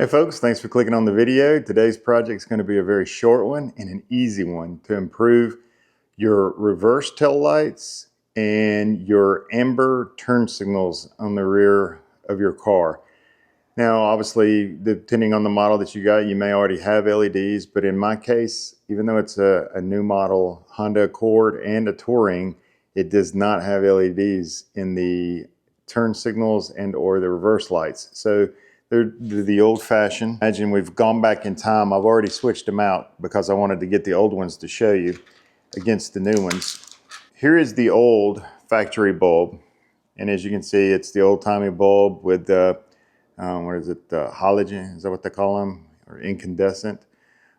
Hey folks, thanks for clicking on the video. Today's project is going to be a very short one and an easy one to improve your reverse tail lights and your amber turn signals on the rear of your car. Now, obviously, depending on the model that you got, you may already have LEDs, but in my case, even though it's a new model Honda Accord and a Touring, it does not have LEDs in the turn signals and or the reverse lights. So they're the old-fashioned. Imagine we've gone back in time. I've already switched them out because I wanted to get the old ones to show you against the new ones. Here is the old factory bulb. And as you can see, it's the old-timey bulb with the, what is it, halogen? Is that what they call them? Or incandescent.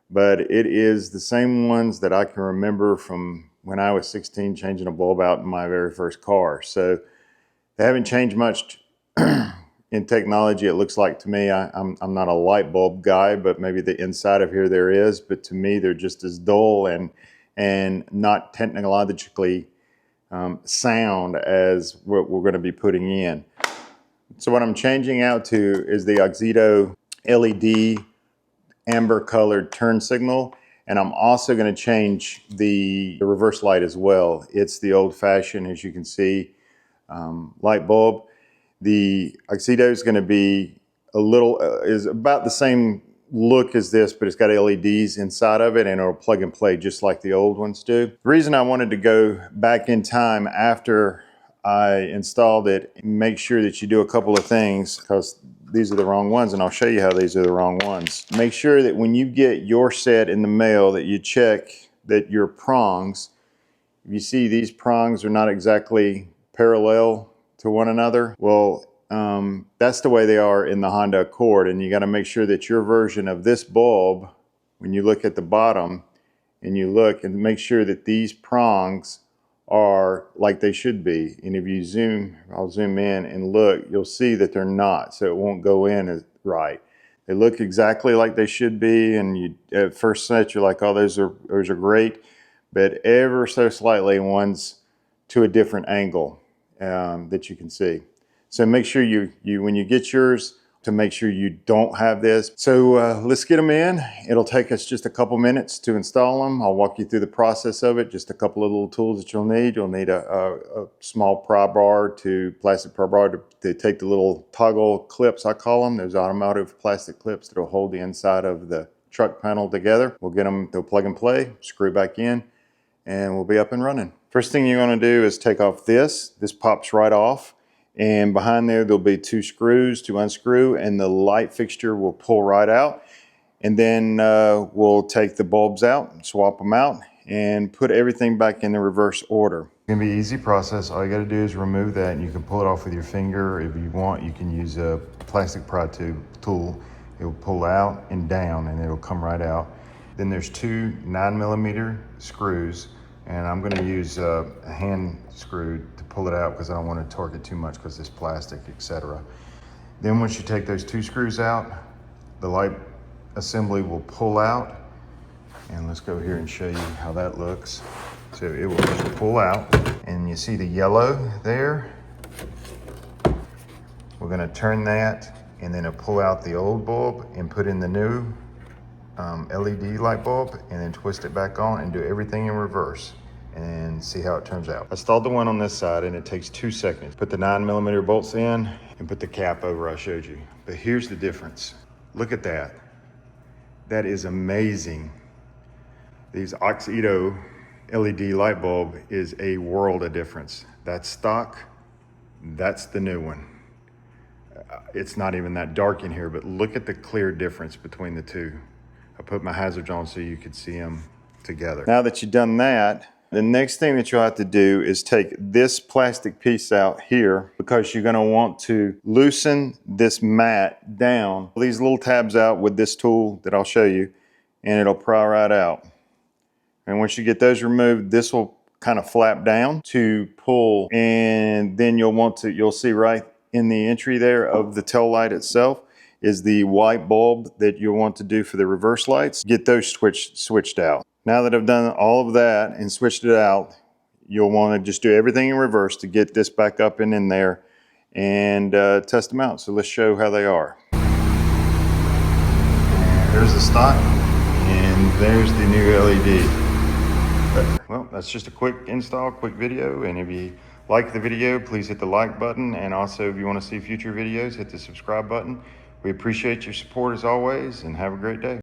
But it is the same ones that I can remember from when I was 16 changing a bulb out in my very first car. So they haven't changed much in technology, it looks like to me. I'm not a light bulb guy, but maybe the inside of here there is. But to me, they're just as dull and not technologically sound as what we're going to be putting in. So what I'm changing out to is the AUXITO LED amber colored turn signal. And I'm also going to change the reverse light as well. It's the old fashioned, as you can see, light bulb. The AUXITO is going to be is about the same look as this, but it's got LEDs inside of it and it'll plug and play just like the old ones do. The reason I wanted to go back in time after I installed it, make sure that you do a couple of things, because these are the wrong ones, and I'll show you how these are the wrong ones. Make sure that when you get your set in the mail that you check that your prongs, if you see these prongs are not exactly parallel to one another, well, that's the way they are in the Honda Accord, and you got to make sure that your version of this bulb, when you look at the bottom and you look and make sure that these prongs are like they should be. And if you zoom, I'll zoom in and look, you'll see that they're not, so it won't go in as right. They look exactly like they should be, and you at first sight you're like, oh, those are great, but ever so slightly one's to a different angle that you can see. So make sure you when you get yours, to make sure you don't have this. So let's get them in. It'll take us just a couple minutes to install them. I'll walk you through the process of it. Just a couple of little tools that you'll need. You'll need a small pry bar, plastic pry bar to take the little toggle clips, I call them. Those automotive plastic clips that'll hold the inside of the truck panel together. We'll get them, they'll plug and play, screw back in, and we'll be up and running. First thing you're going to do is take off this. This pops right off, and behind there'll be two screws to unscrew, and the light fixture will pull right out. And then we'll take the bulbs out, swap them out, and put everything back in the reverse order. It's going to be an easy process. All you got to do is remove that, and you can pull it off with your finger. If you want, you can use a plastic pry tool. It will pull out and down, and it'll come right out. Then there's two 9mm screws, and I'm going to use a hand screw to pull it out because I don't want to torque it too much because it's plastic, etc. Then once you take those two screws out, the light assembly will pull out, and let's go here and show you how that looks. So it will just pull out, and you see the yellow there. We're going to turn that, and then it'll pull out the old bulb and put in the new LED light bulb, and then twist it back on and do everything in reverse and see how it turns out. I installed the one on this side, and it takes 2 seconds. Put the 9mm bolts in and put the cap over I showed you. But here's the difference. Look at that. That is amazing. These AUXITO LED light bulb is a world of difference. That's stock, that's the new one. It's not even that dark in here, but look at the clear difference between the two. I put my hazards on so you could see them together. Now that you've done that, the next thing that you'll have to do is take this plastic piece out here, because you're going to want to loosen this mat down. These little tabs out with this tool that I'll show you, and it'll pry right out. And once you get those removed, this will kind of flap down to pull, and then you'll see right in the entry there of the tail light itself is the white bulb that you'll want to do for the reverse lights. Get those switched out. Now that I've done all of that and switched it out, you'll want to just do everything in reverse to get this back up and in there and test them out. So let's show how they are. there's the stock, and there's the new LED. But, well, that's just a quick install, quick video, and if you like the video, please hit the like button, and also if you want to see future videos, hit the subscribe button. We appreciate your support as always, and have a great day.